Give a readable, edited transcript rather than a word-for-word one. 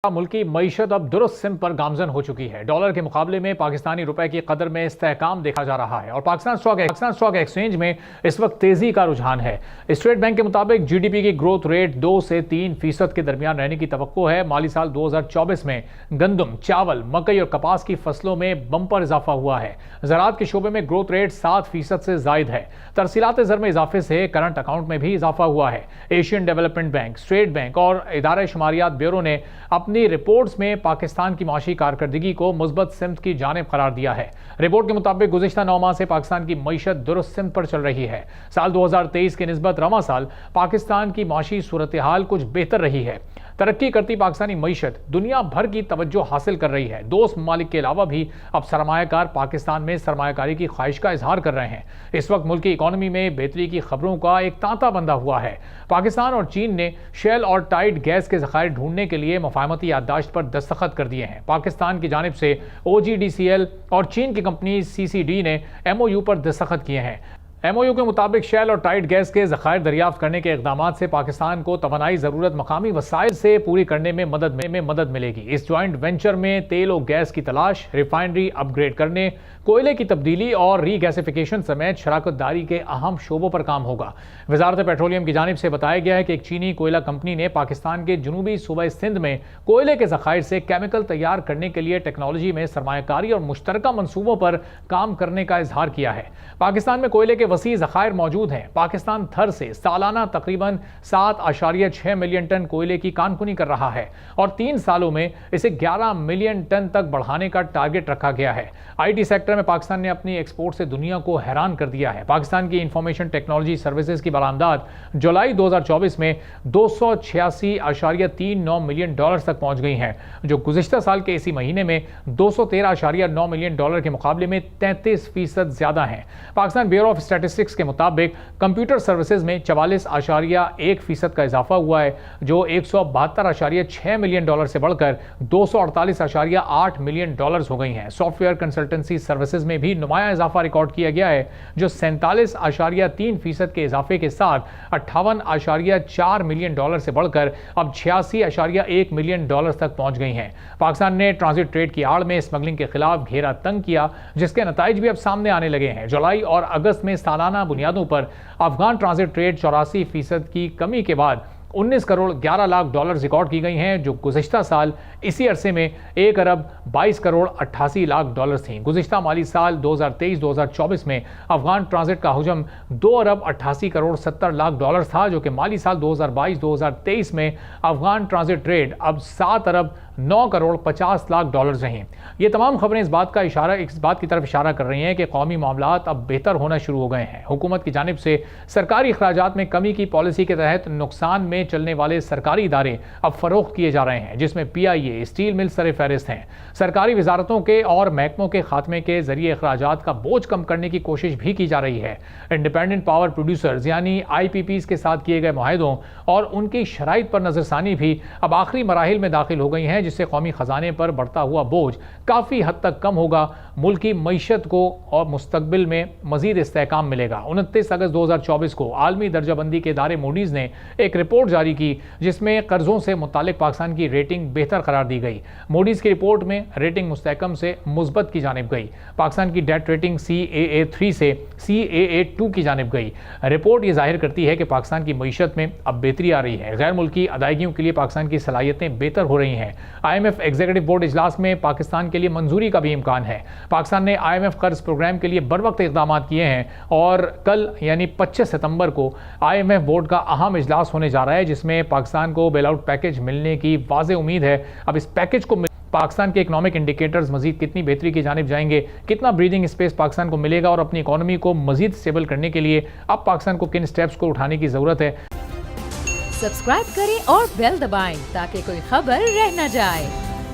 ملکی معیشت اب درست سمت پر گامزن ہو چکی ہے۔ ڈالر کے مقابلے میں پاکستانی روپے کی قدر میں استحکام دیکھا جا رہا ہے اور پاکستان اسٹاک ایکسچینج میں اس وقت تیزی کا رجحان ہے۔ اسٹیٹ بینک کے مطابق جی ڈی پی کی گروتھ ریٹ 2 سے 3% کے درمیان رہنے کی توقع ہے۔ مالی سال 2024 میں گندم، چاول، مکئی اور کپاس کی فصلوں میں بمپر اضافہ ہوا ہے۔ زراعت کے شعبے میں گروتھ ریٹ 7% سے زائد ہے۔ ترسیلات زر میں اضافے سے کرنٹ اکاؤنٹ میں بھی اضافہ ہوا ہے۔ Asian development bank, state bank اور ادارہ شماریات بیورو نے اپنی رپورٹس میں پاکستان کی معاشی کارکردگی کو مثبت سمت کی جانب قرار دیا ہے۔ رپورٹ کے مطابق گزشتہ 9 ماہ سے پاکستان کی معیشت درست سمت پر چل رہی ہے۔ سال 2023 کے نسبت رواں سال پاکستان کی معاشی صورتحال کچھ بہتر رہی ہے۔ ترقی کرتی پاکستانی معیشت دنیا بھر کی توجہ حاصل کر رہی ہے۔ دوست ممالک کے علاوہ بھی اب سرمایہ کار پاکستان میں سرمایہ کاری کی خواہش کا اظہار کر رہے ہیں۔ اس وقت ملکی اکانومی میں بہتری کی خبروں کا ایک تانتا بندھا ہوا ہے۔ پاکستان اور چین نے شیل اور ٹائٹ گیس کے ذخائر ڈھونڈنے کے لیے مفاہمتی یادداشت پر دستخط کر دیے ہیں۔ پاکستان کی جانب سے OGDCL اور چین کی کمپنی CCD نے MOU پر دستخط کیے ہیں۔ MOU کے مطابق شیل اور ٹائٹ گیس کے ذخائر دریافت کرنے کے اقدامات سے پاکستان کو توانائی ضرورت مقامی وسائل سے پوری کرنے میں مدد ملے گی۔ اس جوائنٹ وینچر میں تیل و گیس کی تلاش، ریفائنری اپ گریڈ کرنے، کوئلے کی تبدیلی اور ری گیسیفیکیشن سمیت شراکت داری کے اہم شعبوں پر کام ہوگا۔ وزارت پیٹرولیم کی جانب سے بتایا گیا ہے کہ ایک چینی کوئلہ کمپنی نے پاکستان کے جنوبی صوبہ سندھ میں کوئلے کے ذخائر سے کیمیکل تیار کرنے کے لیے ٹیکنالوجی میں سرمایہ کاری اور مشترکہ منصوبوں پر کام کرنے کا اظہار کیا ہے۔ پاکستان میں کوئلے کے وسیع ذخائر موجود ہیں۔ پاکستان تھر سے سالانہ تقریباً 7.6 ملین ٹن کوئلے کی کانکنی کر رہا ہے اور 3 سالوں میں اسے 11 ملین ٹن تک بڑھانے کا ٹارگٹ رکھا گیا ہے۔ IT سیکٹر میں پاکستان نے اپنی ایکسپورٹ سے دنیا کو حیران کر دیا ہے۔ پاکستان کی انفارمیشن ٹیکنالوجی سروسز کی برآمدات جولائی 2024 میں 286.39 ملین ڈالر تک پہنچ گئی ہیں، جو گزشتہ سال کے اسی مہینے میں 213.9 ملین ڈالر کے مقابلے میں 33% زیادہ ہیں۔ پاکستان بیورو آف اسٹیٹسٹکس کے مطابق کمپیوٹر سروسز میں 44.1% کا اضافہ ہوا ہے، جو 172.6 ملین ڈالر سے بڑھ کر 248.8 ملین ڈالرز ہو گئی ہیں۔ سافٹ ویئر کنسلٹنسی سروسز میں بھی نمایاں اضافہ ریکارڈ کیا گیا ہے، جو 47.3% کے اضافے کے ساتھ 58.4 ملین ڈالر سے بڑھ کر اب 86.1 ملین ڈالر تک پہنچ گئی ہیں۔ پاکستان نے ٹرانزٹ ٹریڈ کی آڑ میں اسمگلنگ کے خلاف گھیرا تنگ کیا، جس کے نتائج بھی اب سامنے آنے لگے ہیں۔ جولائی اور اگست میں سالانہ بنیادوں پر افغان ٹرانزٹ ٹریڈ 84% کی کمی کے بعد 19 کروڑ 11 لاکھ ڈالر ریکارڈ کی گئی ہیں، جو گزشتہ سال اسی عرصے میں 1 ارب 22 کروڑ 88 لاکھ ڈالر تھیں۔ گزشتہ مالی سال 2023-2024 میں افغان ٹرانزٹ کا حجم 2 ارب 88 کروڑ 70 لاکھ ڈالر تھا، جو کہ مالی سال 2022-2023 میں افغان ٹرانزٹ ٹریڈ اب 7 ارب 9 کروڑ 50 لاکھ ڈالرز رہیں۔ یہ تمام خبریں اس بات کی طرف اشارہ کر رہی ہیں کہ قومی معاملات اب بہتر ہونا شروع ہو گئے ہیں۔ حکومت کی جانب سے سرکاری اخراجات میں کمی کی پالیسی کے تحت نقصان میں چلنے والے سرکاری ادارے اب فروخت کیے جا رہے ہیں، جس میں PIA، اسٹیل مل سر فہرست ہیں۔ سرکاری وزارتوں کے اور محکموں کے خاتمے کے ذریعے اخراجات کا بوجھ کم کرنے کی کوشش بھی کی جا رہی ہے۔ انڈیپینڈنٹ پاور پروڈیوسرز یعنی IPPs کے ساتھ کیے گئے معاہدوں اور ان کی شرائط پر نظر ثانی بھی اب آخری مراحل میں داخل ہو گئی ہیں، جس سے قومی خزانے پر بڑھتا ہوا بوجھ کافی حد تک کم ہوگا، ملکی معیشت کو اور مستقبل میں مزید استحکام ملے گا۔ 29 اگست 2024 کو عالمی درجہ بندی کے ادارے موڈیز نے ایک رپورٹ جاری کی، جس میں قرضوں سے متعلق پاکستان کی ریٹنگ بہتر قرار دی گئی۔ موڈیز کی رپورٹ میں ریٹنگ مستحکم سے مثبت کی جانب گئی۔ پاکستان کی ڈیٹ ریٹنگ CAA3 سے CAA2 کی جانب گئی۔ رپورٹ یہ ظاہر کرتی ہے کہ پاکستان کی معیشت میں اب بہتری آ رہی ہے۔ غیر ملکی ادائیگیوں کے لیے پاکستان کی صلاحیتیں بہتر ہو رہی ہیں۔ IMF ایگزیکٹو بورڈ اجلاس میں پاکستان کے لیے منظوری کا بھی امکان ہے۔ پاکستان نے IMF قرض پروگرام کے لیے بروقت اقدامات کیے ہیں اور کل یعنی 25 ستمبر کو IMF بورڈ کا اہم اجلاس ہونے جا رہا ہے، جس میں پاکستان کو بیل آؤٹ پیکج ملنے کی واضح امید ہے۔ اب اس پیکج کو پاکستان کے اکنامک انڈیکیٹرز مزید کتنی بہتری کی جانب جائیں گے، کتنا بریدنگ اسپیس پاکستان کو ملے گا اور اپنی اکانومی کو مزید سٹیبل کرنے کے لیے اب پاکستان کو کن سٹیپس کو اٹھانے کی ضرورت ہے۔ سبسکرائب کریں اور بیل دبائیں تاکہ کوئی خبر رہ نہ جائے۔